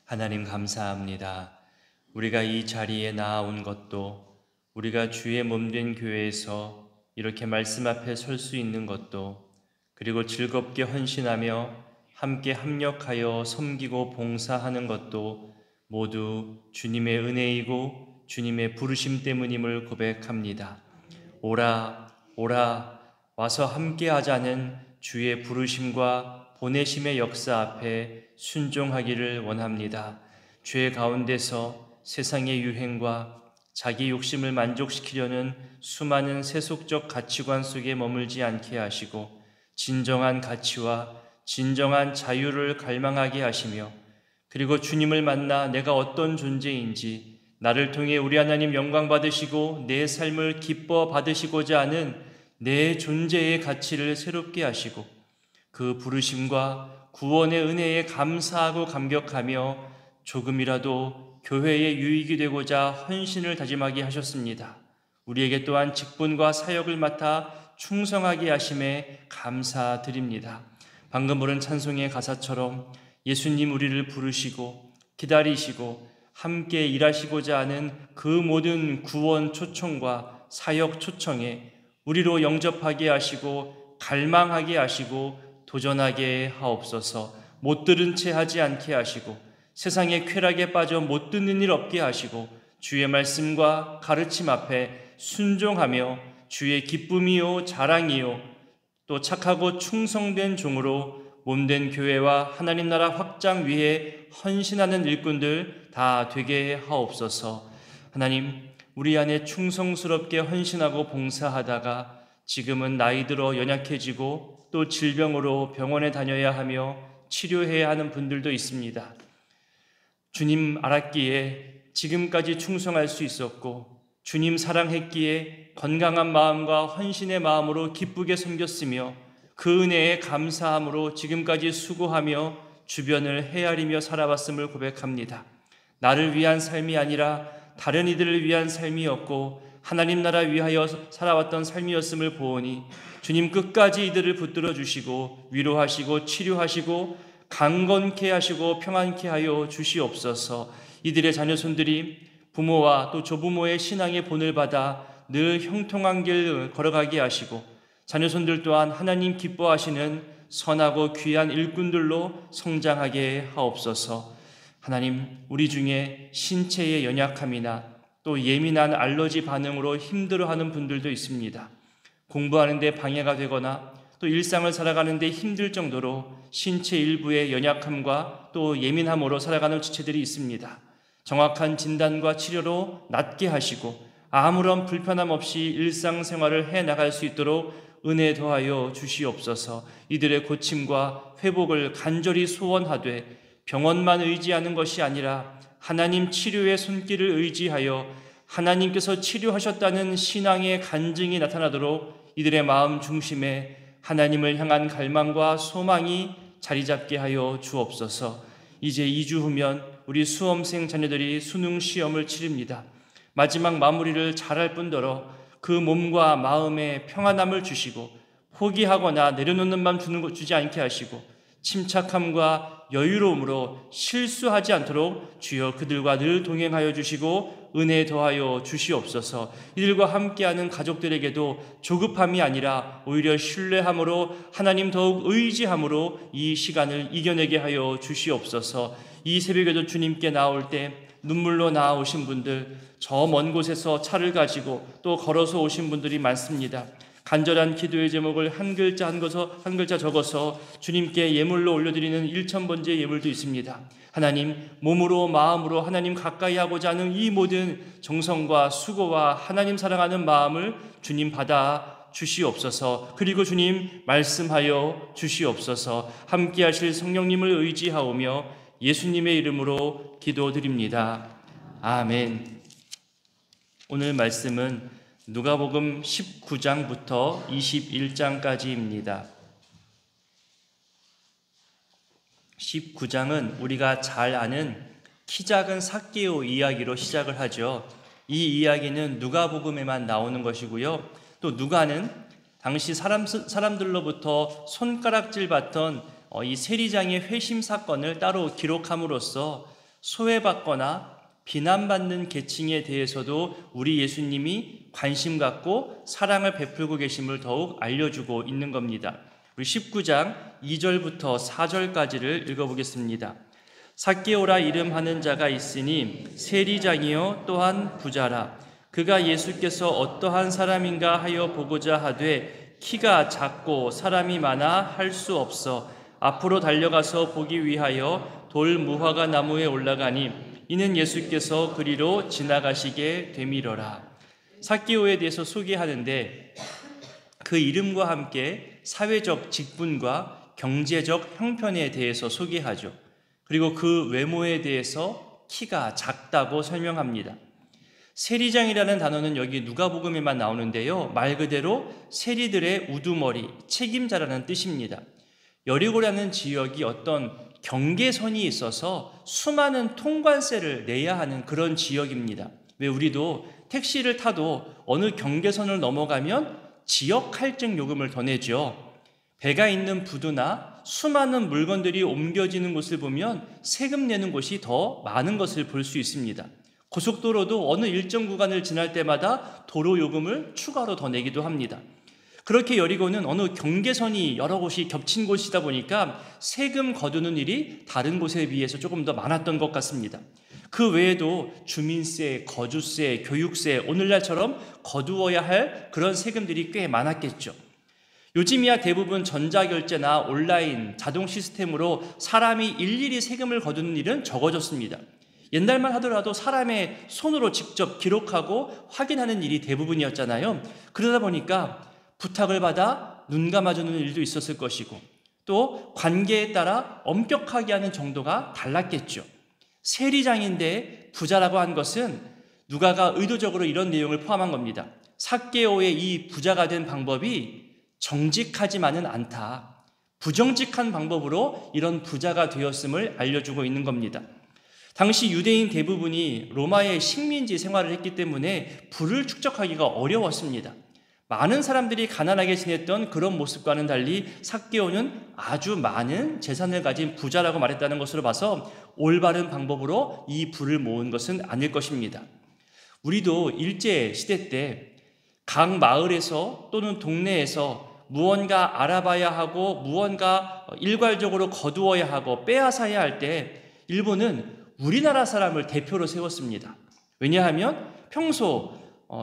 하나님 감사합니다. 우리가 이 자리에 나아온 것도, 우리가 주의 몸된 교회에서 이렇게 말씀 앞에 설 수 있는 것도, 그리고 즐겁게 헌신하며 함께 합력하여 섬기고 봉사하는 것도 모두 주님의 은혜이고 주님의 부르심 때문임을 고백합니다. 오라, 오라, 와서 함께 하자는 주의 부르심과 보내심의 역사 앞에 순종하기를 원합니다. 죄 가운데서 세상의 유행과 자기 욕심을 만족시키려는 수많은 세속적 가치관 속에 머물지 않게 하시고 진정한 가치와 진정한 자유를 갈망하게 하시며, 그리고 주님을 만나 내가 어떤 존재인지, 나를 통해 우리 하나님 영광 받으시고 내 삶을 기뻐 받으시고자 하는 내 존재의 가치를 새롭게 하시고, 그 부르심과 구원의 은혜에 감사하고 감격하며 조금이라도 교회의 유익이 되고자 헌신을 다짐하게 하셨습니다. 우리에게 또한 직분과 사역을 맡아 충성하게 하심에 감사드립니다. 방금 부른 찬송의 가사처럼 예수님 우리를 부르시고 기다리시고 함께 일하시고자 하는 그 모든 구원 초청과 사역 초청에 우리로 영접하게 하시고 갈망하게 하시고 도전하게 하옵소서. 못 들은 채 하지 않게 하시고 세상의 쾌락에 빠져 못 듣는 일 없게 하시고 주의 말씀과 가르침 앞에 순종하며 주의 기쁨이요 자랑이요 또 착하고 충성된 종으로 몸된 교회와 하나님 나라 확장 위에 헌신하는 일꾼들 다 되게 하옵소서. 하나님, 우리 안에 충성스럽게 헌신하고 봉사하다가 지금은 나이 들어 연약해지고 또 질병으로 병원에 다녀야 하며 치료해야 하는 분들도 있습니다. 주님 알았기에 지금까지 충성할 수 있었고, 주님 사랑했기에 건강한 마음과 헌신의 마음으로 기쁘게 섬겼으며, 그 은혜에 감사함으로 지금까지 수고하며 주변을 헤아리며 살아왔음을 고백합니다. 나를 위한 삶이 아니라 다른 이들을 위한 삶이었고 하나님 나라 위하여 살아왔던 삶이었음을 보오니 주님 끝까지 이들을 붙들어 주시고 위로하시고 치료하시고 강건케 하시고 평안케 하여 주시옵소서. 이들의 자녀손들이 부모와 또 조부모의 신앙의 본을 받아 늘 형통한 길 걸어가게 하시고, 자녀손들 또한 하나님 기뻐하시는 선하고 귀한 일꾼들로 성장하게 하옵소서. 하나님, 우리 중에 신체의 연약함이나 또 예민한 알러지 반응으로 힘들어하는 분들도 있습니다. 공부하는 데 방해가 되거나 또 일상을 살아가는 데 힘들 정도로 신체 일부의 연약함과 또 예민함으로 살아가는 지체들이 있습니다. 정확한 진단과 치료로 낫게 하시고 아무런 불편함 없이 일상생활을 해나갈 수 있도록 은혜 더하여 주시옵소서. 이들의 고침과 회복을 간절히 소원하되 병원만 의지하는 것이 아니라 하나님 치료의 손길을 의지하여 하나님께서 치료하셨다는 신앙의 간증이 나타나도록 이들의 마음 중심에 하나님을 향한 갈망과 소망이 자리 잡게 하여 주옵소서. 이제 2주 후면 우리 수험생 자녀들이 수능 시험을 치릅니다. 마지막 마무리를 잘할 뿐더러 그 몸과 마음에 평안함을 주시고 포기하거나 내려놓는 마음 주지 않게 하시고 침착함과 여유로움으로 실수하지 않도록 주여 그들과 늘 동행하여 주시고 은혜 더하여 주시옵소서. 이들과 함께하는 가족들에게도 조급함이 아니라 오히려 신뢰함으로 하나님 더욱 의지함으로 이 시간을 이겨내게 하여 주시옵소서. 이 새벽에도 주님께 나올 때 눈물로 나아오신 분들, 저 먼 곳에서 차를 가지고 또 걸어서 오신 분들이 많습니다. 간절한 기도의 제목을 한 글자 적어서 주님께 예물로 올려드리는 1000번째 예물도 있습니다. 하나님, 몸으로 마음으로 하나님 가까이 하고자 하는 이 모든 정성과 수고와 하나님 사랑하는 마음을 주님 받아 주시옵소서. 그리고 주님 말씀하여 주시옵소서. 함께 하실 성령님을 의지하오며 예수님의 이름으로 기도드립니다. 아멘. 오늘 말씀은 누가복음 19장부터 21장까지입니다. 19장은 우리가 잘 아는 키 작은 삭개오 이야기로 시작을 하죠. 이 이야기는 누가복음에만 나오는 것이고요. 또 누가는 당시 사람들로부터 손가락질 받던 이 세리장의 회심 사건을 따로 기록함으로써 소외받거나 비난받는 계층에 대해서도 우리 예수님이 관심 갖고 사랑을 베풀고 계심을 더욱 알려주고 있는 겁니다. 우리 19장 2절부터 4절까지를 읽어보겠습니다. 삭개오라 이름하는 자가 있으니 세리장이요 또한 부자라. 그가 예수께서 어떠한 사람인가 하여 보고자 하되 키가 작고 사람이 많아 할 수 없어 앞으로 달려가서 보기 위하여 돌 무화과 나무에 올라가니 이는 예수께서 그리로 지나가시게 되밀어라. 삭개오에 대해서 소개하는데 그 이름과 함께 사회적 직분과 경제적 형편에 대해서 소개하죠. 그리고 그 외모에 대해서 키가 작다고 설명합니다. 세리장이라는 단어는 여기 누가복음에만 나오는데요. 말 그대로 세리들의 우두머리, 책임자라는 뜻입니다. 여리고라는 지역이 어떤 경계선이 있어서 수많은 통관세를 내야 하는 그런 지역입니다. 왜 우리도 택시를 타도 어느 경계선을 넘어가면 지역 할증 요금을 더 내죠. 배가 있는 부두나 수많은 물건들이 옮겨지는 곳을 보면 세금 내는 곳이 더 많은 것을 볼 수 있습니다. 고속도로도 어느 일정 구간을 지날 때마다 도로 요금을 추가로 더 내기도 합니다. 그렇게 여리고는 어느 경계선이 여러 곳이 겹친 곳이다 보니까 세금 거두는 일이 다른 곳에 비해서 조금 더 많았던 것 같습니다. 그 외에도 주민세, 거주세, 교육세, 오늘날처럼 거두어야 할 그런 세금들이 꽤 많았겠죠. 요즘이야 대부분 전자결제나 온라인, 자동 시스템으로 사람이 일일이 세금을 거두는 일은 적어졌습니다. 옛날만 하더라도 사람의 손으로 직접 기록하고 확인하는 일이 대부분이었잖아요. 그러다 보니까 부탁을 받아 눈 감아주는 일도 있었을 것이고 또 관계에 따라 엄격하게 하는 정도가 달랐겠죠. 세리장인데 부자라고 한 것은 누가가 의도적으로 이런 내용을 포함한 겁니다. 삭개오의 이 부자가 된 방법이 정직하지만은 않다. 부정직한 방법으로 이런 부자가 되었음을 알려주고 있는 겁니다. 당시 유대인 대부분이 로마의 식민지 생활을 했기 때문에 부를 축적하기가 어려웠습니다. 많은 사람들이 가난하게 지냈던 그런 모습과는 달리 삭개오는 아주 많은 재산을 가진 부자라고 말했다는 것으로 봐서 올바른 방법으로 이 부를 모은 것은 아닐 것입니다. 우리도 일제 시대 때 각 마을에서 또는 동네에서 무언가 알아봐야 하고 무언가 일괄적으로 거두어야 하고 빼앗아야 할 때 일본은 우리나라 사람을 대표로 세웠습니다. 왜냐하면 평소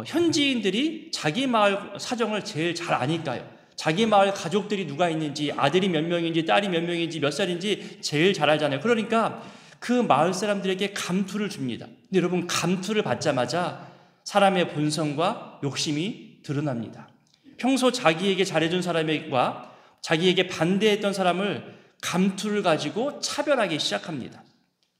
현지인들이 자기 마을 사정을 제일 잘 아니까요. 자기 마을 가족들이 누가 있는지, 아들이 몇 명인지, 딸이 몇 명인지, 몇 살인지 제일 잘 알잖아요. 그러니까 그 마을 사람들에게 감투를 줍니다. 근데 여러분, 감투를 받자마자 사람의 본성과 욕심이 드러납니다. 평소 자기에게 잘해준 사람과 자기에게 반대했던 사람을 감투를 가지고 차별하기 시작합니다.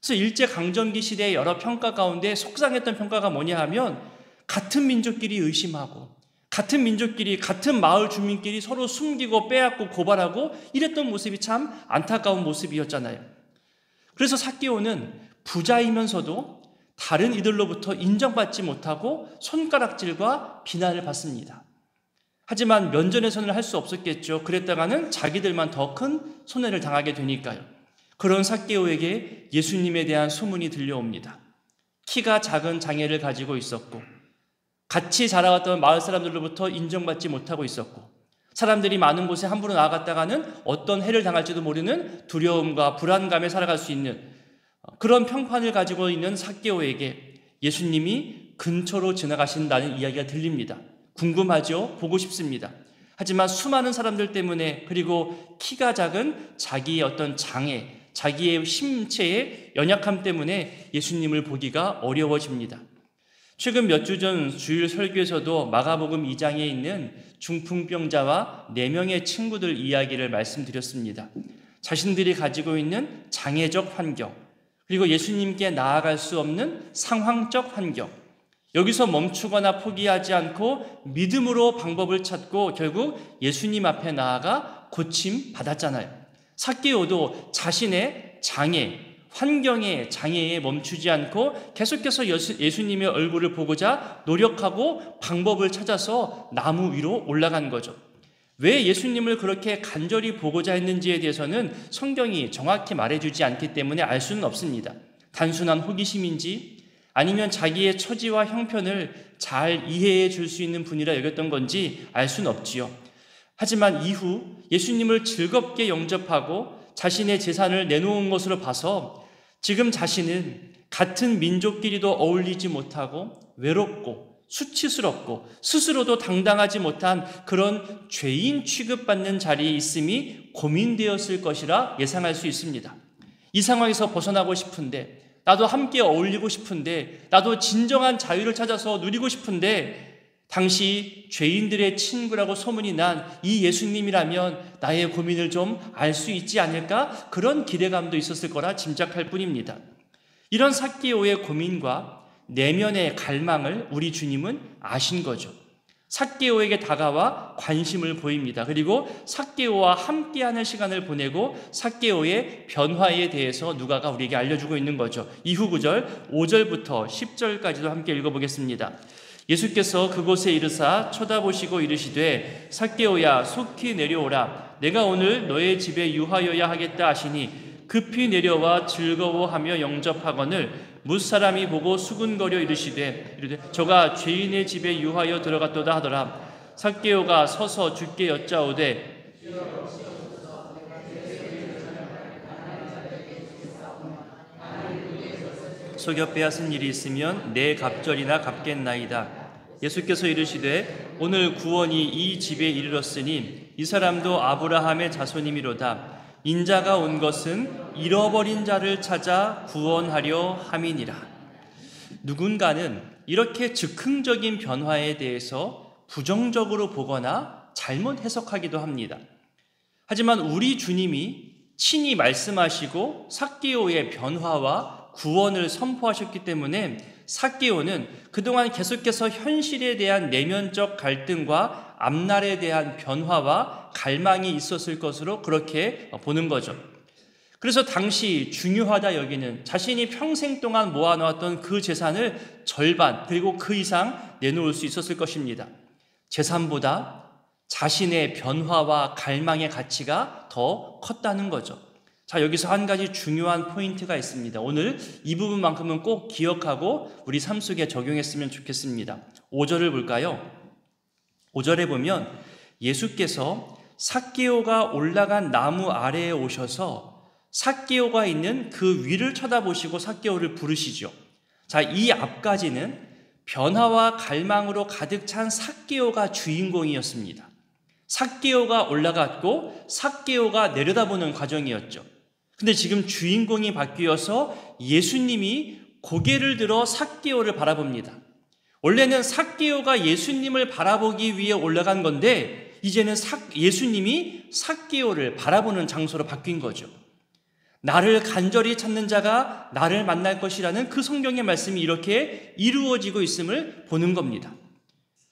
그래서 일제강점기 시대의 여러 평가 가운데 속상했던 평가가 뭐냐 하면 같은 민족끼리 의심하고 같은 민족끼리 같은 마을 주민끼리 서로 숨기고 빼앗고 고발하고 이랬던 모습이 참 안타까운 모습이었잖아요. 그래서 삭개오는 부자이면서도 다른 이들로부터 인정받지 못하고 손가락질과 비난을 받습니다. 하지만 면전에서는 할 수 없었겠죠. 그랬다가는 자기들만 더 큰 손해를 당하게 되니까요. 그런 삭개오에게 예수님에 대한 소문이 들려옵니다. 키가 작은 장애를 가지고 있었고 같이 자라왔던 마을 사람들로부터 인정받지 못하고 있었고 사람들이 많은 곳에 함부로 나아갔다가는 어떤 해를 당할지도 모르는 두려움과 불안감에 살아갈 수 있는 그런 평판을 가지고 있는 삭개오에게 예수님이 근처로 지나가신다는 이야기가 들립니다. 궁금하죠? 보고 싶습니다. 하지만 수많은 사람들 때문에 그리고 키가 작은 자기의 어떤 장애, 자기의 신체의 연약함 때문에 예수님을 보기가 어려워집니다. 최근 몇 주 전 주일 설교에서도 마가복음 2장에 있는 중풍병자와 4명의 친구들 이야기를 말씀드렸습니다. 자신들이 가지고 있는 장애적 환경, 그리고 예수님께 나아갈 수 없는 상황적 환경, 여기서 멈추거나 포기하지 않고 믿음으로 방법을 찾고 결국 예수님 앞에 나아가 고침 받았잖아요. 삭개오도 자신의 장애, 환경의 장애에 멈추지 않고 계속해서 예수님의 얼굴을 보고자 노력하고 방법을 찾아서 나무 위로 올라간 거죠. 왜 예수님을 그렇게 간절히 보고자 했는지에 대해서는 성경이 정확히 말해주지 않기 때문에 알 수는 없습니다. 단순한 호기심인지 아니면 자기의 처지와 형편을 잘 이해해 줄 수 있는 분이라 여겼던 건지 알 수는 없지요. 하지만 이후 예수님을 즐겁게 영접하고 자신의 재산을 내놓은 것으로 봐서 지금 자신은 같은 민족끼리도 어울리지 못하고 외롭고 수치스럽고 스스로도 당당하지 못한 그런 죄인 취급받는 자리에 있음이 고민되었을 것이라 예상할 수 있습니다. 이 상황에서 벗어나고 싶은데, 나도 함께 어울리고 싶은데, 나도 진정한 자유를 찾아서 누리고 싶은데, 당시 죄인들의 친구라고 소문이 난 이 예수님이라면 나의 고민을 좀 알 수 있지 않을까? 그런 기대감도 있었을 거라 짐작할 뿐입니다. 이런 삭개오의 고민과 내면의 갈망을 우리 주님은 아신 거죠. 삭개오에게 다가와 관심을 보입니다. 그리고 삭개오와 함께하는 시간을 보내고 삭개오의 변화에 대해서 누가가 우리에게 알려주고 있는 거죠. 이후 구절 5절부터 10절까지도 함께 읽어보겠습니다. 예수께서 그곳에 이르사 쳐다보시고 이르시되 삭개오야 속히 내려오라. 내가 오늘 너의 집에 유하여야 하겠다 하시니 급히 내려와 즐거워하며 영접하거늘 뭇사람이 보고 수군거려 이르시되 저가 죄인의 집에 유하여 들어갔도다 하더라. 삭개오가 서서 주께 여짜오되 속여 빼앗은 일이 있으면 내 갑절이나 갚겠나이다. 예수께서 이르시되 오늘 구원이 이 집에 이르렀으니 이 사람도 아브라함의 자손이미로다. 인자가 온 것은 잃어버린 자를 찾아 구원하려 함이니라. 누군가는 이렇게 즉흥적인 변화에 대해서 부정적으로 보거나 잘못 해석하기도 합니다. 하지만 우리 주님이 친히 말씀하시고 삭개오의 변화와 구원을 선포하셨기 때문에 삭개오는 그동안 계속해서 현실에 대한 내면적 갈등과 앞날에 대한 변화와 갈망이 있었을 것으로 그렇게 보는 거죠. 그래서 당시 중요하다 여기는 자신이 평생 동안 모아놓았던 그 재산을 절반 그리고 그 이상 내놓을 수 있었을 것입니다. 재산보다 자신의 변화와 갈망의 가치가 더 컸다는 거죠. 자, 여기서 한 가지 중요한 포인트가 있습니다. 오늘 이 부분만큼은 꼭 기억하고 우리 삶 속에 적용했으면 좋겠습니다. 5절을 볼까요? 5절에 보면 예수께서 삭개오가 올라간 나무 아래에 오셔서 삭개오가 있는 그 위를 쳐다보시고 삭개오를 부르시죠. 자, 이 앞까지는 변화와 갈망으로 가득 찬 삭개오가 주인공이었습니다. 삭개오가 올라갔고 삭개오가 내려다보는 과정이었죠. 근데 지금 주인공이 바뀌어서 예수님이 고개를 들어 삭개오를 바라봅니다. 원래는 삭개오가 예수님을 바라보기 위해 올라간 건데 이제는 예수님이 삭개오를 바라보는 장소로 바뀐 거죠. 나를 간절히 찾는 자가 나를 만날 것이라는 그 성경의 말씀이 이렇게 이루어지고 있음을 보는 겁니다.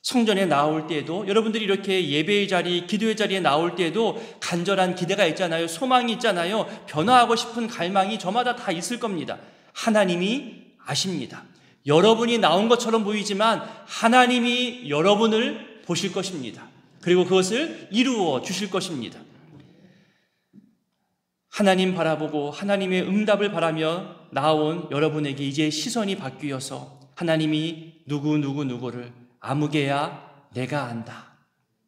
성전에 나올 때에도 여러분들이 이렇게 예배의 자리, 기도의 자리에 나올 때에도 간절한 기대가 있잖아요. 소망이 있잖아요. 변화하고 싶은 갈망이 저마다 다 있을 겁니다. 하나님이 아십니다. 여러분이 나온 것처럼 보이지만 하나님이 여러분을 보실 것입니다. 그리고 그것을 이루어 주실 것입니다. 하나님 바라보고 하나님의 응답을 바라며 나온 여러분에게 이제 시선이 바뀌어서 하나님이 누구를 아무개야 내가 안다.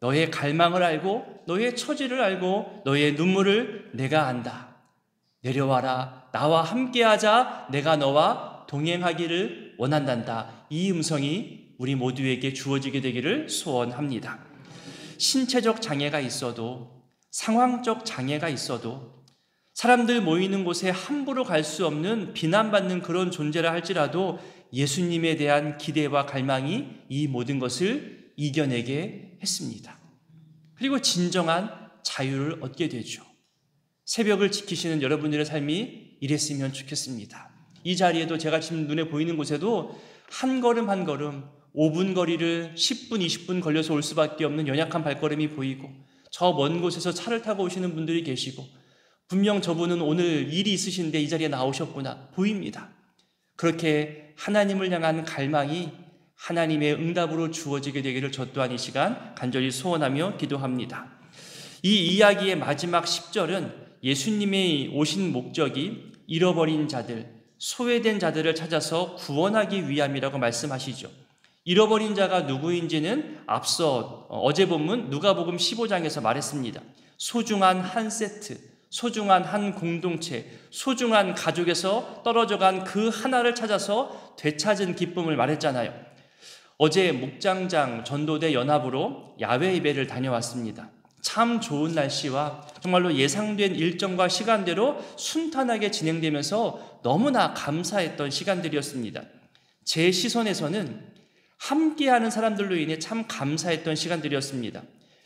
너의 갈망을 알고 너의 처지를 알고 너의 눈물을 내가 안다. 내려와라. 나와 함께하자. 내가 너와 동행하기를 원한단다. 이 음성이 우리 모두에게 주어지게 되기를 소원합니다. 신체적 장애가 있어도 상황적 장애가 있어도 사람들 모이는 곳에 함부로 갈 수 없는 비난받는 그런 존재라 할지라도 예수님에 대한 기대와 갈망이 이 모든 것을 이겨내게 했습니다. 그리고 진정한 자유를 얻게 되죠. 새벽을 지키시는 여러분들의 삶이 이랬으면 좋겠습니다. 이 자리에도 제가 지금 눈에 보이는 곳에도 한 걸음 한 걸음 5분 거리를 10분, 20분 걸려서 올 수밖에 없는 연약한 발걸음이 보이고 저 먼 곳에서 차를 타고 오시는 분들이 계시고 분명 저분은 오늘 일이 있으신데 이 자리에 나오셨구나 보입니다. 그렇게 하나님을 향한 갈망이 하나님의 응답으로 주어지게 되기를 저 또한 이 시간 간절히 소원하며 기도합니다. 이 이야기의 마지막 10절은 예수님의 오신 목적이 잃어버린 자들, 소외된 자들을 찾아서 구원하기 위함이라고 말씀하시죠. 잃어버린 자가 누구인지는 앞서 어제 본문 누가복음 15장에서 말했습니다. 소중한 한 세트, 소중한 한 공동체, 소중한 가족에서 떨어져간 그 하나를 찾아서 되찾은 기쁨을 말했잖아요. 어제 목장장 전도대 연합으로 야외 예배를 다녀왔습니다. 참 좋은 날씨와 정말로 예상된 일정과 시간대로 순탄하게 진행되면서 너무나 감사했던 시간들이었습니다. 제 시선에서는 함께하는 사람들로 인해 참 감사했던 시간들이었습니다.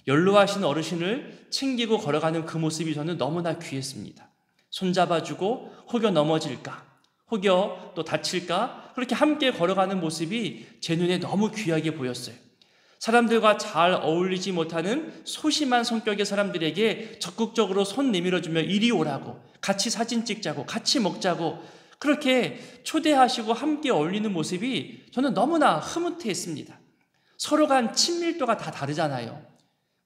연로하신 어르신을 챙기고 걸어가는 그 모습이 저는 너무나 귀했습니다. 손잡아주고 혹여 넘어질까, 혹여 또 다칠까, 그렇게 함께 걸어가는 모습이 제 눈에 너무 귀하게 보였어요. 사람들과 잘 어울리지 못하는 소심한 성격의 사람들에게 적극적으로 손 내밀어주며 이리 오라고, 같이 사진 찍자고, 같이 먹자고 그렇게 초대하시고 함께 어울리는 모습이 저는 너무나 흐뭇해했습니다. 서로 간 친밀도가 다 다르잖아요.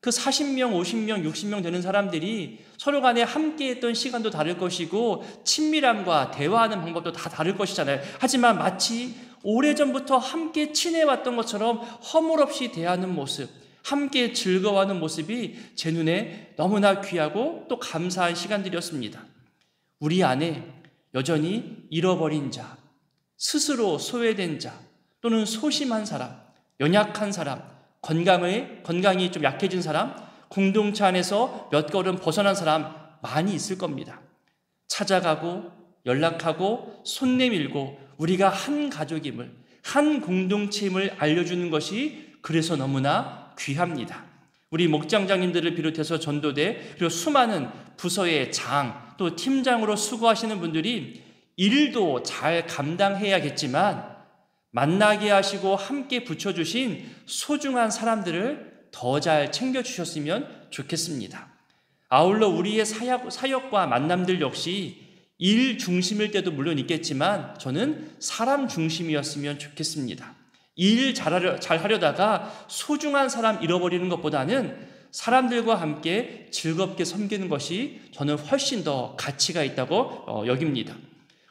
그 40명, 50명, 60명 되는 사람들이 서로 간에 함께했던 시간도 다를 것이고 친밀함과 대화하는 방법도 다 다를 것이잖아요. 하지만 마치 오래전부터 함께 친해왔던 것처럼 허물없이 대하는 모습, 함께 즐거워하는 모습이 제 눈에 너무나 귀하고 또 감사한 시간들이었습니다. 우리 안에 여전히 잃어버린 자, 스스로 소외된 자, 또는 소심한 사람, 연약한 사람, 건강이 좀 약해진 사람, 공동체 안에서 몇 걸음 벗어난 사람 많이 있을 겁니다. 찾아가고 연락하고 손 내밀고 우리가 한 가족임을, 한 공동체임을 알려주는 것이 그래서 너무나 귀합니다. 우리 목장장님들을 비롯해서 전도대 그리고 수많은 부서의 장 또 팀장으로 수고하시는 분들이 일도 잘 감당해야겠지만 만나게 하시고 함께 붙여주신 소중한 사람들을 더 잘 챙겨주셨으면 좋겠습니다. 아울러 우리의 사역과 만남들 역시 일 중심일 때도 물론 있겠지만 저는 사람 중심이었으면 좋겠습니다. 일 잘하려다가 소중한 사람 잃어버리는 것보다는 사람들과 함께 즐겁게 섬기는 것이 저는 훨씬 더 가치가 있다고 여깁니다.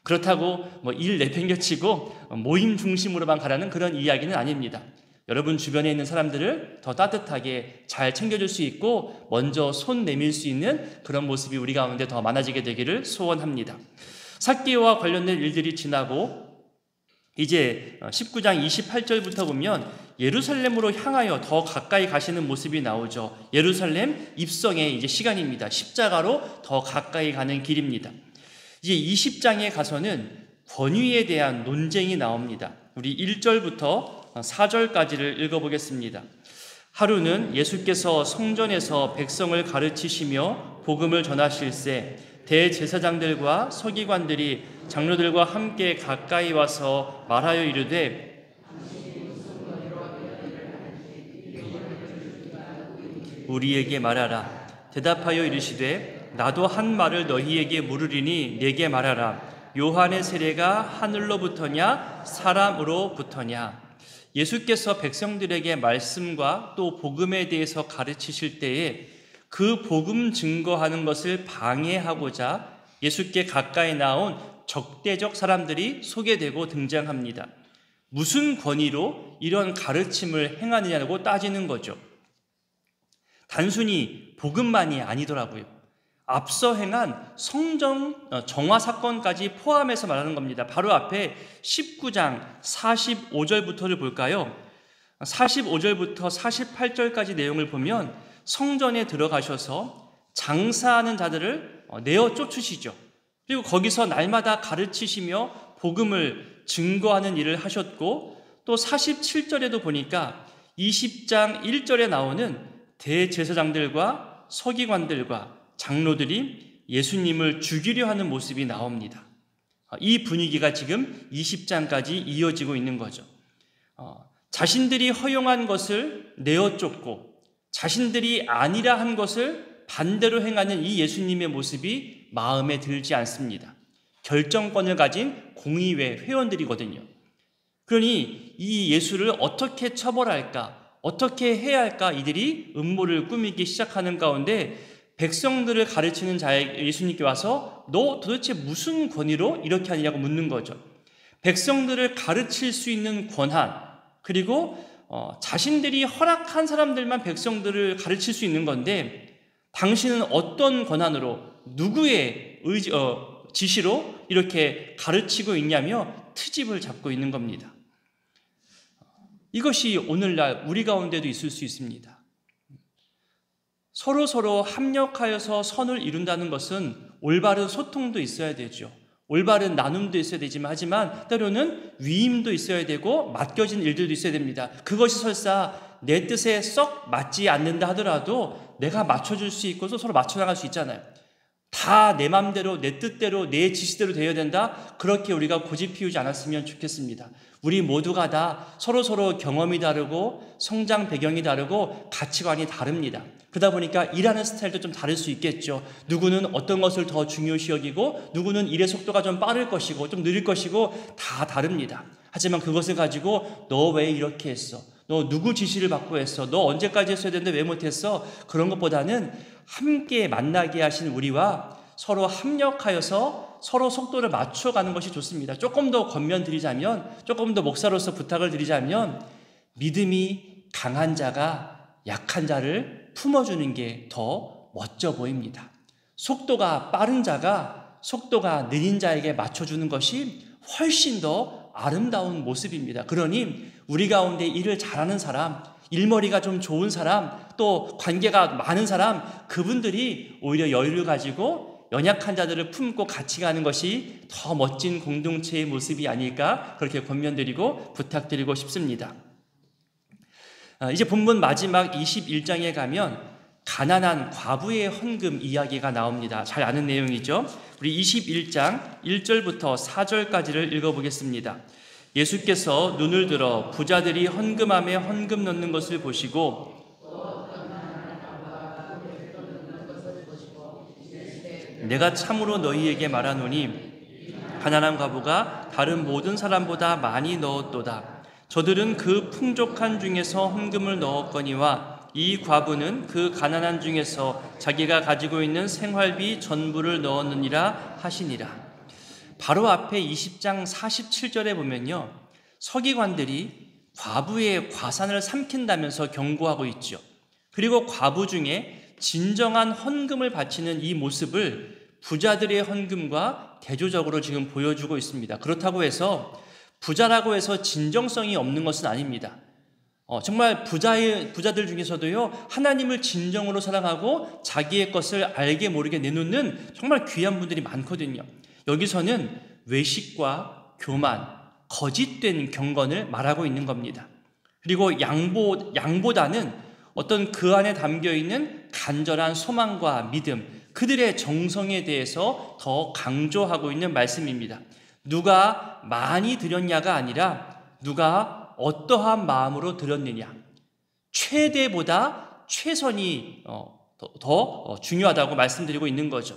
그렇다고 일 내팽겨치고 모임 중심으로만 가라는 그런 이야기는 아닙니다. 여러분 주변에 있는 사람들을 더 따뜻하게 잘 챙겨줄 수 있고 먼저 손 내밀 수 있는 그런 모습이 우리 가운데 더 많아지게 되기를 소원합니다. 삭개오와 관련된 일들이 지나고 이제 19장 28절부터 보면 예루살렘으로 향하여 더 가까이 가시는 모습이 나오죠. 예루살렘 입성의 이제 시간입니다. 십자가로 더 가까이 가는 길입니다. 이제 20장에 가서는 권위에 대한 논쟁이 나옵니다. 우리 1절부터 4절까지를 읽어보겠습니다. 하루는 예수께서 성전에서 백성을 가르치시며 복음을 전하실새 대제사장들과 서기관들이 장로들과 함께 가까이 와서 말하여 이르되 우리에게 말하라. 대답하여 이르시되 나도 한 말을 너희에게 물으리니 내게 말하라. 요한의 세례가 하늘로부터냐 사람으로부터냐. 예수께서 백성들에게 말씀과 또 복음에 대해서 가르치실 때에 그 복음 증거하는 것을 방해하고자 예수께 가까이 나온 적대적 사람들이 소개되고 등장합니다. 무슨 권위로 이런 가르침을 행하느냐고 따지는 거죠. 단순히 복음만이 아니더라고요. 앞서 행한 성전 정화 사건까지 포함해서 말하는 겁니다. 바로 앞에 19장 45절부터를 볼까요? 45절부터 48절까지 내용을 보면 성전에 들어가셔서 장사하는 자들을 내어 쫓으시죠. 그리고 거기서 날마다 가르치시며 복음을 증거하는 일을 하셨고 또 47절에도 보니까 20장 1절에 나오는 대제사장들과 서기관들과 장로들이 예수님을 죽이려 하는 모습이 나옵니다. 이 분위기가 지금 20장까지 이어지고 있는 거죠. 자신들이 허용한 것을 내어 쫓고 자신들이 아니라 한 것을 반대로 행하는 이 예수님의 모습이 마음에 들지 않습니다. 결정권을 가진 공의회 회원들이거든요. 그러니 이 예수를 어떻게 처벌할까, 어떻게 해야 할까 이들이 음모를 꾸미기 시작하는 가운데 백성들을 가르치는 자에 예수님께 와서 너 도대체 무슨 권위로 이렇게 하느냐고 묻는 거죠. 백성들을 가르칠 수 있는 권한, 그리고 자신들이 허락한 사람들만 백성들을 가르칠 수 있는 건데 당신은 어떤 권한으로 누구의 지시로 이렇게 가르치고 있냐며 트집을 잡고 있는 겁니다. 이것이 오늘날 우리 가운데도 있을 수 있습니다. 서로 합력하여서 선을 이룬다는 것은 올바른 소통도 있어야 되죠. 올바른 나눔도 있어야 되지만 하지만 때로는 위임도 있어야 되고 맡겨진 일들도 있어야 됩니다. 그것이 설사 내 뜻에 썩 맞지 않는다 하더라도 내가 맞춰줄 수 있고 서로 맞춰나갈 수 있잖아요. 다 내 맘대로 내 뜻대로 내 지시대로 되어야 된다. 그렇게 우리가 고집 피우지 않았으면 좋겠습니다. 우리 모두가 다 서로 경험이 다르고 성장 배경이 다르고 가치관이 다릅니다. 그러다 보니까 일하는 스타일도 좀 다를 수 있겠죠. 누구는 어떤 것을 더 중요시 여기고 누구는 일의 속도가 좀 빠를 것이고 좀 느릴 것이고 다 다릅니다. 하지만 그것을 가지고 너 왜 이렇게 했어? 너 누구 지시를 받고 했어? 너 언제까지 했어야 되는데 왜 못했어? 그런 것보다는 함께 만나게 하신 우리와 서로 합력하여서 서로 속도를 맞춰가는 것이 좋습니다. 조금 더 권면드리자면, 조금 더 목사로서 부탁을 드리자면 믿음이 강한 자가 약한 자를 품어주는 게 더 멋져 보입니다. 속도가 빠른 자가 속도가 느린 자에게 맞춰주는 것이 훨씬 더 아름다운 모습입니다. 그러니 우리 가운데 일을 잘하는 사람, 일머리가 좀 좋은 사람, 또 관계가 많은 사람, 그분들이 오히려 여유를 가지고 연약한 자들을 품고 같이 가는 것이 더 멋진 공동체의 모습이 아닐까 그렇게 권면드리고 부탁드리고 싶습니다. 이제 본문 마지막 21장에 가면 가난한 과부의 헌금 이야기가 나옵니다. 잘 아는 내용이죠. 우리 21장 1절부터 4절까지를 읽어보겠습니다. 예수께서 눈을 들어 부자들이 헌금함에 헌금 넣는 것을 보시고 내가 참으로 너희에게 말하노니 가난한 과부가 다른 모든 사람보다 많이 넣었도다. 저들은 그 풍족한 중에서 헌금을 넣었거니와 이 과부는 그 가난한 중에서 자기가 가지고 있는 생활비 전부를 넣었느니라 하시니라. 바로 앞에 20장 47절에 보면요, 서기관들이 과부의 과산을 삼킨다면서 경고하고 있죠. 그리고 과부 중에 진정한 헌금을 바치는 이 모습을 부자들의 헌금과 대조적으로 지금 보여주고 있습니다. 그렇다고 해서 부자라고 해서 진정성이 없는 것은 아닙니다. 정말 부자들 중에서도요, 하나님을 진정으로 사랑하고 자기의 것을 알게 모르게 내놓는 정말 귀한 분들이 많거든요. 여기서는 외식과 교만, 거짓된 경건을 말하고 있는 겁니다. 그리고 양보다는 어떤 그 안에 담겨있는 간절한 소망과 믿음, 그들의 정성에 대해서 더 강조하고 있는 말씀입니다. 누가 많이 드렸냐가 아니라 누가 어떠한 마음으로 드렸느냐, 최대보다 최선이 더 중요하다고 말씀드리고 있는 거죠.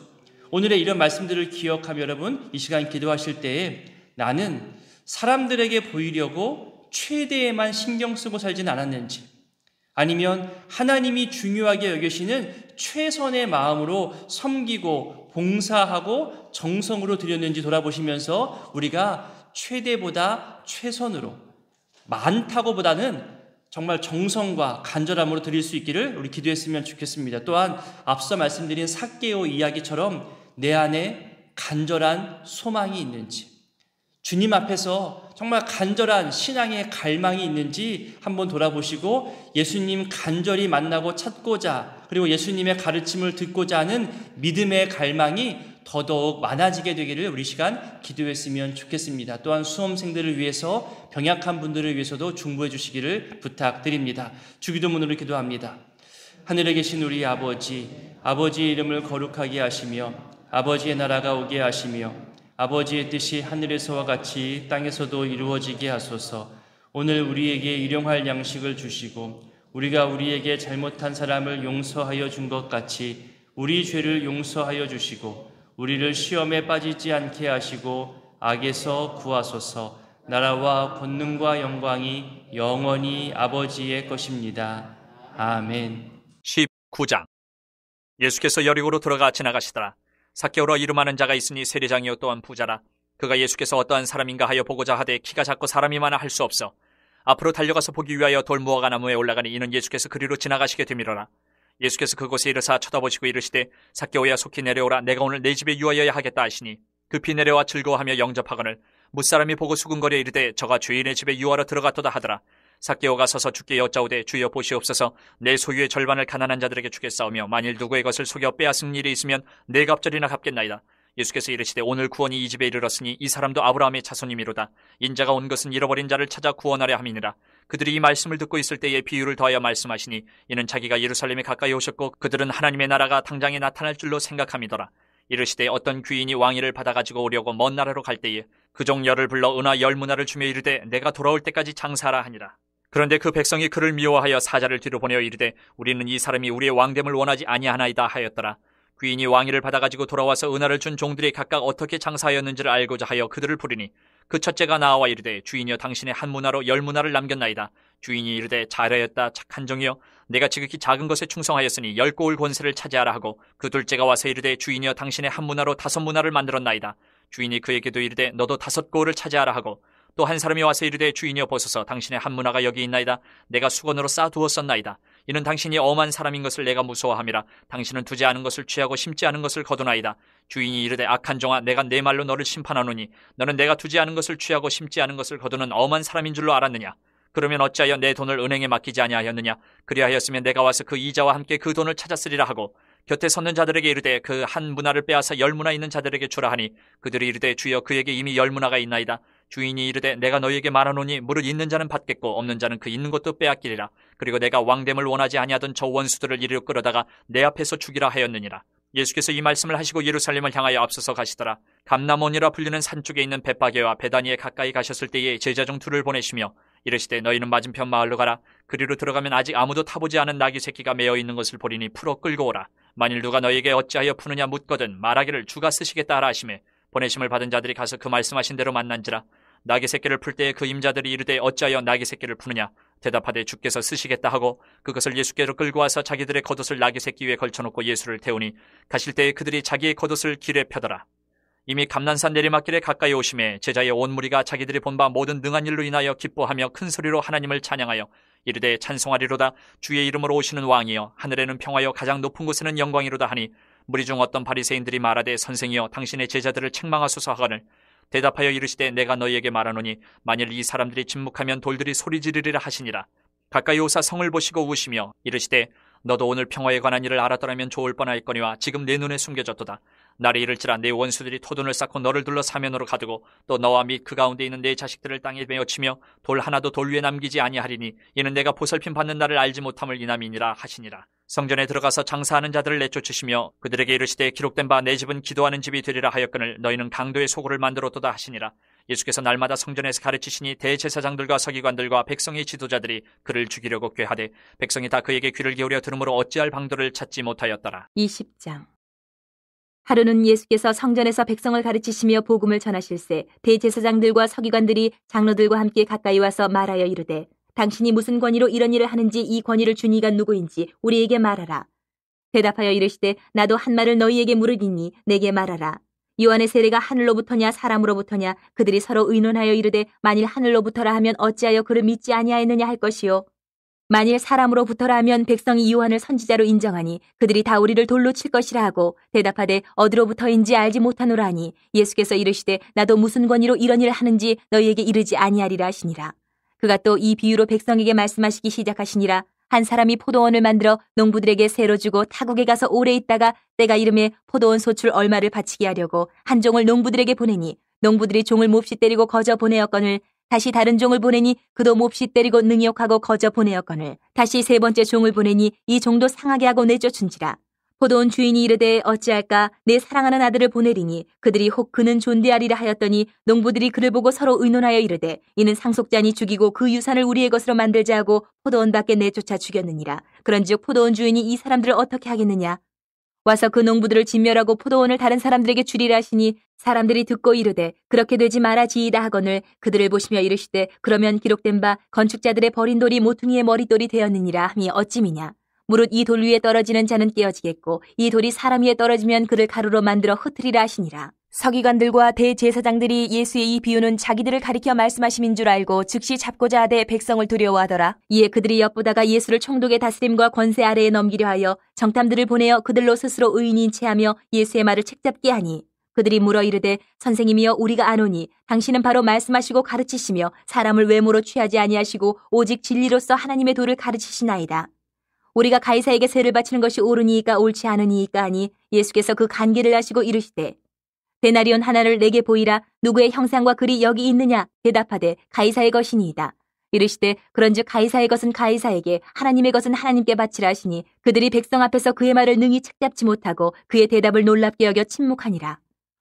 오늘의 이런 말씀들을 기억하며 여러분 이 시간 기도하실 때에 나는 사람들에게 보이려고 최대에만 신경 쓰고 살지는 않았는지, 아니면 하나님이 중요하게 여기시는 최선의 마음으로 섬기고 봉사하고 정성으로 드렸는지 돌아보시면서 우리가 최대보다 최선으로, 많다고 보다는 정말 정성과 간절함으로 드릴 수 있기를 우리 기도했으면 좋겠습니다. 또한 앞서 말씀드린 삭개오 이야기처럼 내 안에 간절한 소망이 있는지, 주님 앞에서 정말 간절한 신앙의 갈망이 있는지 한번 돌아보시고 예수님 간절히 만나고 찾고자, 그리고 예수님의 가르침을 듣고자 하는 믿음의 갈망이 더더욱 많아지게 되기를 우리 시간 기도했으면 좋겠습니다. 또한 수험생들을 위해서, 병약한 분들을 위해서도 중보해 주시기를 부탁드립니다. 주기도문으로 기도합니다. 하늘에 계신 우리 아버지, 아버지의 이름을 거룩하게 하시며 아버지의 나라가 오게 하시며 아버지의 뜻이 하늘에서와 같이 땅에서도 이루어지게 하소서. 오늘 우리에게 일용할 양식을 주시고 우리가 우리에게 잘못한 사람을 용서하여 준 것 같이 우리 죄를 용서하여 주시고 우리를 시험에 빠지지 않게 하시고 악에서 구하소서. 나라와 권능과 영광이 영원히 아버지의 것입니다. 아멘. 19장 예수께서 여리고로 들어가 지나가시더라. 삭개오라 이름하는 자가 있으니 세리장이요 또한 부자라. 그가 예수께서 어떠한 사람인가 하여 보고자 하되 키가 작고 사람이 많아 할 수 없어 앞으로 달려가서 보기 위하여 돌무화과 나무에 올라가니 이는 예수께서 그리로 지나가시게 되밀어라. 예수께서 그곳에 이르사 쳐다보시고 이르시되 삭개오야 속히 내려오라. 내가 오늘 내 집에 유하여야 하겠다 하시니 급히 내려와 즐거워하며 영접하거늘 무사람이 보고 수군거려 이르되 저가 주인의 집에 유하러 들어갔도다 하더라. 삭개오가 서서 주께 여짜오되 주여 보시옵소서 내 소유의 절반을 가난한 자들에게 주겠사오며 만일 누구의 것을 속여 빼앗은 일이 있으면 네 갑절이나 갚겠나이다. 예수께서 이르시되 오늘 구원이 이 집에 이르렀으니 이 사람도 아브라함의 자손이미로다. 인자가 온 것은 잃어버린 자를 찾아 구원하려 함이니라. 그들이 이 말씀을 듣고 있을 때에 비유를 더하여 말씀하시니 이는 자기가 예루살렘에 가까이 오셨고 그들은 하나님의 나라가 당장에 나타날 줄로 생각함이더라. 이르시되 어떤 귀인이 왕위를 받아가지고 오려고 먼 나라로 갈 때에 그 종 열을 불러 은화 10문화를 주며 이르되 내가 돌아올 때까지 장사하라 하니라. 그런데 그 백성이 그를 미워하여 사자를 뒤로 보내어 이르되 우리는 이 사람이 우리의 왕됨을 원하지 아니하나이다 하였더라. 귀인이 왕위를 받아가지고 돌아와서 은화를 준 종들이 각각 어떻게 장사하였는지를 알고자 하여 그들을 부리니 그 첫째가 나와 이르되 주인이여 당신의 한 문화로 10문화를 남겼나이다. 주인이 이르되 잘하였다 착한 종이여 내가 지극히 작은 것에 충성하였으니 10고을 권세를 차지하라 하고 그 둘째가 와서 이르되 주인이여 당신의 한 문화로 5문화를 만들었나이다. 주인이 그에게도 이르되 너도 5고을을 차지하라 하고 또 한 사람이 와서 이르되 주인이여 보소서 당신의 한 문화가 여기 있나이다. 내가 수건으로 쌓아두었었나이다. 이는 당신이 엄한 사람인 것을 내가 무서워함이라. 당신은 두지 않은 것을 취하고 심지 않은 것을 거두나이다. 주인이 이르되 악한 종아 내가 내 말로 너를 심판하노니 너는 내가 두지 않은 것을 취하고 심지 않은 것을 거두는 엄한 사람인 줄로 알았느냐. 그러면 어찌하여 내 돈을 은행에 맡기지 아니하였느냐. 그리하였으면 내가 와서 그 이자와 함께 그 돈을 찾았으리라 하고 곁에 섰는 자들에게 이르되 그 한 문화를 빼앗아 10문화 있는 자들에게 주라 하니 그들이 이르되 주여 그에게 이미 10문화가 있나이다. 주인이 이르되 내가 너희에게 말하노니 무릇 있는 자는 받겠고 없는 자는 그 있는 것도 빼앗기리라. 그리고 내가 왕됨을 원하지 아니하던 저 원수들을 이리로 끌어다가 내 앞에서 죽이라 하였느니라. 예수께서 이 말씀을 하시고 예루살렘을 향하여 앞서서 가시더라. 감람원이라 불리는 산 쪽에 있는 벳바게와 베다니에 가까이 가셨을 때에 제자 중 둘을 보내시며 이르시되 너희는 맞은편 마을로 가라. 그리로 들어가면 아직 아무도 타보지 않은 나귀 새끼가 메어 있는 것을 보리니 풀어 끌고 오라. 만일 누가 너희에게 어찌하여 푸느냐 묻거든 말하기를 주가 쓰시겠다 하라 하시매 보내심을 받은 자들이 가서 그 말씀하신 대로 만난지라. 나귀 새끼를 풀 때에 그 임자들이 이르되 어찌하여 나귀 새끼를 푸느냐. 대답하되 주께서 쓰시겠다 하고 그것을 예수께로 끌고 와서 자기들의 겉옷을 나귀 새끼 위에 걸쳐놓고 예수를 태우니 가실 때에 그들이 자기의 겉옷을 길에 펴더라. 이미 감난산 내리막길에 가까이 오심에 제자의 온 무리가 자기들이 본 바 모든 능한 일로 인하여 기뻐하며 큰 소리로 하나님을 찬양하여 이르되 찬송하리로다. 주의 이름으로 오시는 왕이여 하늘에는 평화여 가장 높은 곳에는 영광이로다 하니 무리 중 어떤 바리새인들이 말하되 선생이여 당신의 제자들을 책망하소서 하거늘 대답하여 이르시되 내가 너희에게 말하노니 만일 이 사람들이 침묵하면 돌들이 소리 지르리라 하시니라. 가까이 오사 성을 보시고 우시며 이르시되 너도 오늘 평화에 관한 일을 알았더라면 좋을 뻔하였거니와 지금 내 눈에 숨겨졌도다. 날이 이를지라 내 원수들이 토둔을 쌓고 너를 둘러 사면으로 가두고 또 너와 및 그 가운데 있는 내 자식들을 땅에 메어치며 돌 하나도 돌 위에 남기지 아니하리니 이는 내가 보살핌 받는 날을 알지 못함을 인함이니라 하시니라. 성전에 들어가서 장사하는 자들을 내쫓으시며 그들에게 이르시되 기록된 바 내 집은 기도하는 집이 되리라 하였거늘 너희는 강도의 소굴을 만들었도다 하시니라. 예수께서 날마다 성전에서 가르치시니 대제사장들과 서기관들과 백성의 지도자들이 그를 죽이려고 꾀하되 백성이 다 그에게 귀를 기울여 들으므로 어찌할 방도를 찾지 못하였더라. 20장. 하루는 예수께서 성전에서 백성을 가르치시며 복음을 전하실새 대제사장들과 서기관들이 장로들과 함께 가까이 와서 말하여 이르되 당신이 무슨 권위로 이런 일을 하는지 이 권위를 준 이가 누구인지 우리에게 말하라. 대답하여 이르시되 나도 한 말을 너희에게 물으리니 내게 말하라. 요한의 세례가 하늘로부터냐 사람으로부터냐. 그들이 서로 의논하여 이르되 만일 하늘로부터라 하면 어찌하여 그를 믿지 아니하였느냐 할 것이요 만일 사람으로부터라 하면 백성이 요한을 선지자로 인정하니 그들이 다 우리를 돌로 칠 것이라 하고 대답하되 어디로부터인지 알지 못하노라 하니 예수께서 이르시되 나도 무슨 권위로 이런 일을 하는지 너희에게 이르지 아니하리라 하시니라. 그가 또 이 비유로 백성에게 말씀하시기 시작하시니라. 한 사람이 포도원을 만들어 농부들에게 세로 주고 타국에 가서 오래 있다가 때가 이름에 포도원 소출 얼마를 바치게 하려고 한 종을 농부들에게 보내니 농부들이 종을 몹시 때리고 거저 보내었거늘 다시 다른 종을 보내니 그도 몹시 때리고 능욕하고 거저 보내었거늘 다시 세 번째 종을 보내니 이 종도 상하게 하고 내쫓은지라. 포도원 주인이 이르되 어찌할까 내 사랑하는 아들을 보내리니 그들이 혹 그는 존대하리라 하였더니 농부들이 그를 보고 서로 의논하여 이르되 이는 상속자니 죽이고 그 유산을 우리의 것으로 만들자 하고 포도원 밖에 내쫓아 죽였느니라. 그런즉 포도원 주인이 이 사람들을 어떻게 하겠느냐. 와서 그 농부들을 진멸하고 포도원을 다른 사람들에게 주리라 하시니 사람들이 듣고 이르되 그렇게 되지 말아지이다 하거늘 그들을 보시며 이르시되 그러면 기록된 바 건축자들의 버린 돌이 모퉁이의 머릿돌이 되었느니라 함이 어찌미냐. 무릇 이 돌 위에 떨어지는 자는 깨어지겠고 이 돌이 사람 위에 떨어지면 그를 가루로 만들어 흩으리라 하시니라. 서기관들과 대제사장들이 예수의 이 비유는 자기들을 가리켜 말씀하심인 줄 알고 즉시 잡고자 하되 백성을 두려워하더라. 이에 그들이 엿보다가 예수를 총독의 다스림과 권세 아래에 넘기려 하여 정탐들을 보내어 그들로 스스로 의인인 체하며 예수의 말을 책잡게 하니 그들이 물어 이르되 선생님이여 우리가 아노니 당신은 바로 말씀하시고 가르치시며 사람을 외모로 취하지 아니하시고 오직 진리로서 하나님의 도를 가르치시나이다. 우리가 가이사에게 세를 바치는 것이 옳으니이까 옳지 않으니이까 하니 예수께서 그 간계를 하시고 이르시되 데나리온 하나를 내게 보이라. 누구의 형상과 글이 여기 있느냐? 대답하되 가이사의 것이니이다. 이르시되 그런즉 가이사의 것은 가이사에게 하나님의 것은 하나님께 바치라 하시니 그들이 백성 앞에서 그의 말을 능히 책잡지 못하고 그의 대답을 놀랍게 여겨 침묵하니라.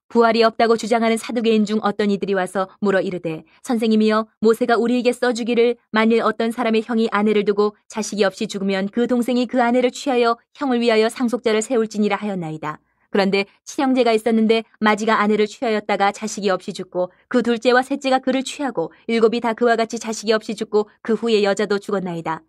부활이 없다고 주장하는 사두개인 중 어떤 이들이 와서 물어 이르되 선생님이여 모세가 우리에게 써주기를 만일 어떤 사람의 형이 아내를 두고 자식이 없이 죽으면 그 동생이 그 아내를 취하여 형을 위하여 상속자를 세울지니라 하였나이다. 그런데 친형제가 있었는데 마지가 아내를 취하였다가 자식이 없이 죽고 그 둘째와 셋째가 그를 취하고 일곱이 다 그와 같이 자식이 없이 죽고 그 후에 여자도 죽었나이다.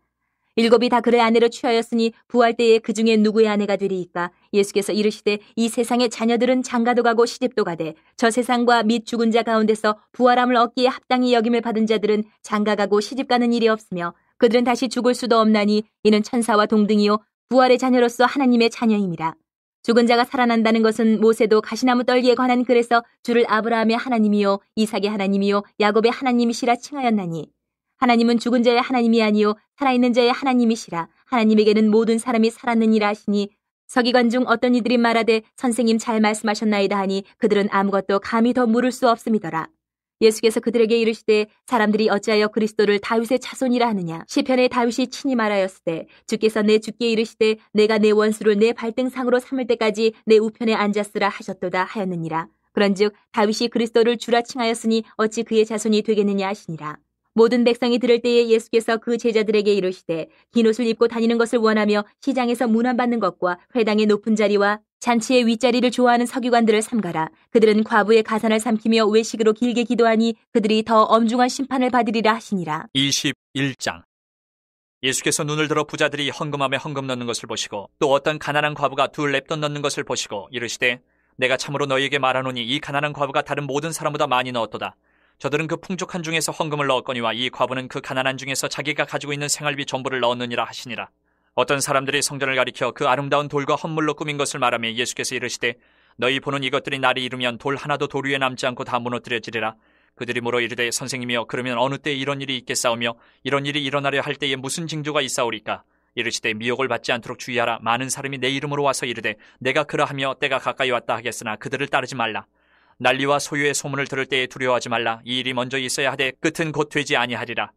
일곱이 다 그의 아내를 취하였으니 부활 때에 그 중에 누구의 아내가 되리이까? 예수께서 이르시되 이 세상의 자녀들은 장가도 가고 시집도 가되 저 세상과 및 죽은 자 가운데서 부활함을 얻기에 합당히 여김을 받은 자들은 장가가고 시집가는 일이 없으며 그들은 다시 죽을 수도 없나니 이는 천사와 동등이요 부활의 자녀로서 하나님의 자녀임이라. 죽은 자가 살아난다는 것은 모세도 가시나무 떨기에 관한 글에서 주를 아브라함의 하나님이요 이삭의 하나님이요 야곱의 하나님이시라 칭하였나니 하나님은 죽은 자의 하나님이 아니요 살아있는 자의 하나님이시라. 하나님에게는 모든 사람이 살았느니라 하시니 서기관 중 어떤 이들이 말하되 선생님 잘 말씀하셨나이다 하니 그들은 아무것도 감히 더 물을 수 없음이더라. 예수께서 그들에게 이르시되 사람들이 어찌하여 그리스도를 다윗의 자손이라 하느냐. 시편에 다윗이 친히 말하였으되 주께서 내 주께 이르시되 내가 내 원수를 내 발등상으로 삼을 때까지 내 우편에 앉았으라 하셨도다 하였느니라. 그런즉 다윗이 그리스도를 주라 칭하였으니 어찌 그의 자손이 되겠느냐 하시니라. 모든 백성이 들을 때에 예수께서 그 제자들에게 이르시되 긴 옷을 입고 다니는 것을 원하며 시장에서 문안받는 것과 회당의 높은 자리와 잔치의 윗자리를 좋아하는 서기관들을 삼가라. 그들은 과부의 가산을 삼키며 외식으로 길게 기도하니 그들이 더 엄중한 심판을 받으리라 하시니라. 21장. 예수께서 눈을 들어 부자들이 헌금함에 헌금 넣는 것을 보시고 또 어떤 가난한 과부가 둘 렙돈 넣는 것을 보시고 이르시되 내가 참으로 너희에게 말하노니 이 가난한 과부가 다른 모든 사람보다 많이 넣었도다. 저들은 그 풍족한 중에서 헌금을 넣었거니와 이 과부는 그 가난한 중에서 자기가 가지고 있는 생활비 전부를 넣었느니라 하시니라. 어떤 사람들이 성전을 가리켜 그 아름다운 돌과 헌물로 꾸민 것을 말하며 예수께서 이르시되 너희 보는 이것들이 날이 이르면 돌 하나도 돌 위에 남지 않고 다 무너뜨려지리라. 그들이 물어 이르되 선생님이여 그러면 어느 때에 이런 일이 있겠사오며 이런 일이 일어나려 할 때에 무슨 징조가 있사오리까? 이르시되 미혹을 받지 않도록 주의하라. 많은 사람이 내 이름으로 와서 이르되 내가 그러하며 때가 가까이 왔다 하겠으나 그들을 따르지 말라. 난리와 소유의 소문을 들을 때에 두려워하지 말라. 이 일이 먼저 있어야 하되 끝은 곧 되지 아니하리라.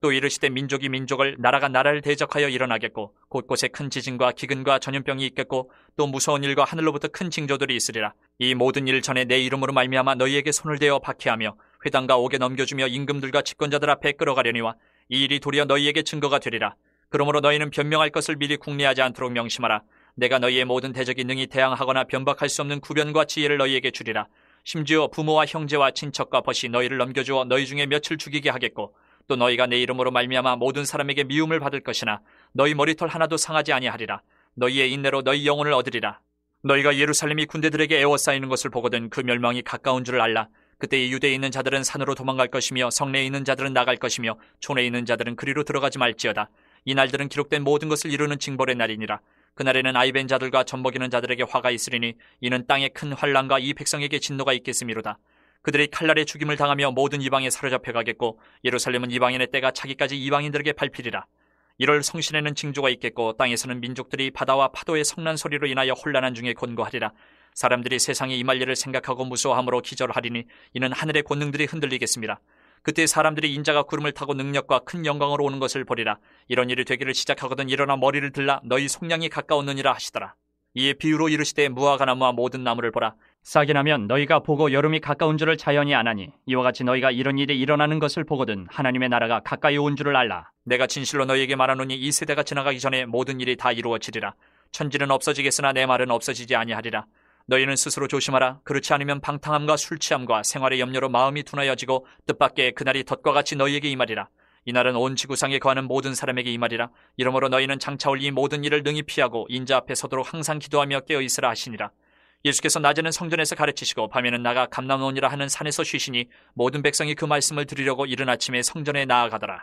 또 이르시되 민족이 민족을 나라가 나라를 대적하여 일어나겠고 곳곳에 큰 지진과 기근과 전염병이 있겠고 또 무서운 일과 하늘로부터 큰 징조들이 있으리라. 이 모든 일 전에 내 이름으로 말미암아 너희에게 손을 대어 박해하며 회당과 옥에 넘겨주며 임금들과 집권자들 앞에 끌어가려니와 이 일이 도리어 너희에게 증거가 되리라. 그러므로 너희는 변명할 것을 미리 궁리하지 않도록 명심하라. 내가 너희의 모든 대적이 능히 대항하거나 변박할 수 없는 구변과 지혜를 너희에게 주리라. 심지어 부모와 형제와 친척과 벗이 너희를 넘겨주어 너희 중에 며칠 죽이게 하겠고 또 너희가 내 이름으로 말미암아 모든 사람에게 미움을 받을 것이나 너희 머리털 하나도 상하지 아니하리라. 너희의 인내로 너희 영혼을 얻으리라. 너희가 예루살렘이 군대들에게 에워싸이는 것을 보거든 그 멸망이 가까운 줄을 알라. 그때 유대에 있는 자들은 산으로 도망갈 것이며 성내에 있는 자들은 나갈 것이며 촌에 있는 자들은 그리로 들어가지 말지어다. 이 날들은 기록된 모든 것을 이루는 징벌의 날이니라. 그날에는 아이벤 자들과 젖먹이는 자들에게 화가 있으리니 이는 땅에 큰 환난과 이 백성에게 진노가 있겠음이로다. 그들이 칼날에 죽임을 당하며 모든 이방에 사로잡혀 가겠고 예루살렘은 이방인의 때가 차기까지 이방인들에게 밟히리라. 이럴 성신에는 징조가 있겠고 땅에서는 민족들이 바다와 파도의 성난 소리로 인하여 혼란한 중에 곤고하리라. 사람들이 세상에 임할 일을 생각하고 무서워함으로 기절하리니 이는 하늘의 권능들이 흔들리겠습니다. 그때 사람들이 인자가 구름을 타고 능력과 큰 영광으로 오는 것을 보리라. 이런 일이 되기를 시작하거든 일어나 머리를 들라. 너희 속량이 가까웠느니라 하시더라. 이에 비유로 이르시되 무화과나무와 모든 나무를 보라. 싹이 나면 너희가 보고 여름이 가까운 줄을 자연히 아나니 이와 같이 너희가 이런 일이 일어나는 것을 보거든 하나님의 나라가 가까이 온 줄을 알라. 내가 진실로 너희에게 말하노니 이 세대가 지나가기 전에 모든 일이 다 이루어지리라. 천지는 없어지겠으나 내 말은 없어지지 아니하리라. 너희는 스스로 조심하라. 그렇지 않으면 방탕함과 술취함과 생활의 염려로 마음이 둔하여지고 뜻밖의 그날이 덫과 같이 너희에게 임하리라. 이날은 온 지구상에 거하는 모든 사람에게 이 말이라. 이러므로 너희는 장차 올 이 모든 일을 능히 피하고 인자 앞에 서도록 항상 기도하며 깨어 있으라 하시니라. 예수께서 낮에는 성전에서 가르치시고 밤에는 나가 감람원이라 하는 산에서 쉬시니 모든 백성이 그 말씀을 들으려고 이른 아침에 성전에 나아가더라.